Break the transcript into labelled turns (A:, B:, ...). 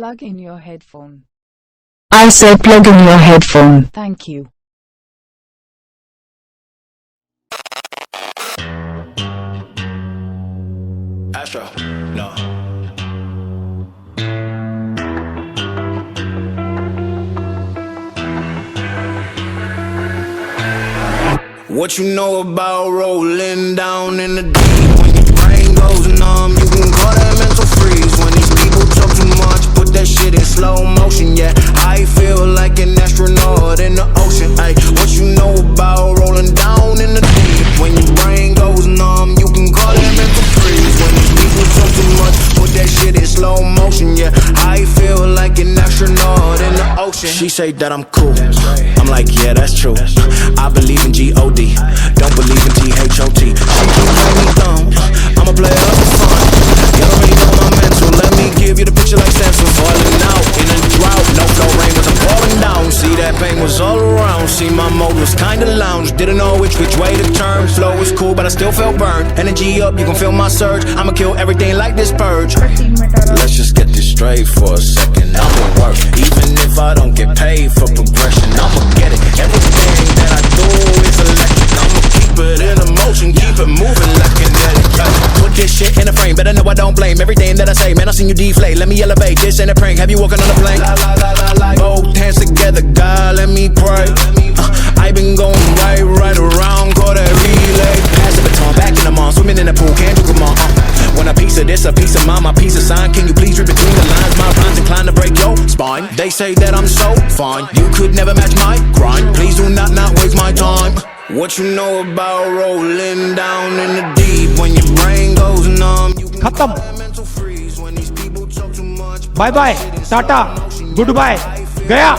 A: Plug in your headphone.
B: I say plug in your headphone.
A: Thank you.
C: Astronaut. What you know about rolling down in the deep? When your brain goes numb, you can call that mental freeze. When these people talk too much, put that shit in slow motion. Yeah, I feel like an astronaut in the ocean. Ay, what you know about rolling down in the deep? When your brain goes numb, you can call that mental freeze. When these people talk too much, put that shit in slow motion. Yeah, I feel like an astronaut in the ocean. She say that I'm cool. I'm like, yeah, that's true. I believe in G-O-D, don't believe in T-H-O-T. She can play me dumb, I'ma play it up for fun. You already know my mental, let me give you the picture like Samson. Falling out in a drought, no flow rain was pouring down. See that pain was all around, see my mode was kinda lounge. Didn't know which way to turn, flow was cool but I still felt burned. Energy up, you can feel my surge, I'ma kill everything like this purge. Let's just get this straight for a second, I'ma work. Even if I don't get paid for progression, I'ma get it. Everything that I do is electric, I'ma keep it in motion, keep it moving like kinetic. Put this shit in a frame, better know I don't blame everything that I say. Man, I seen you deflate, let me elevate. This ain't a prank, have you walking on a plane? Both hands together, God, let me pray. I been going right around, call that relay. Pass the baton, back in the mall, swimming in the pool, can't do come on. Want a piece of this, a piece of mine, my piece of sign. Can you please read between the lines? My rhymes inclined to break your spine. They say that I'm so fine, you could never match my grind. Please do not waste my time. What you know about rolling down in the deep? When your brain goes numb, you can call that mental freeze. When these people talk too much,
D: bye bye tata goodbye गया।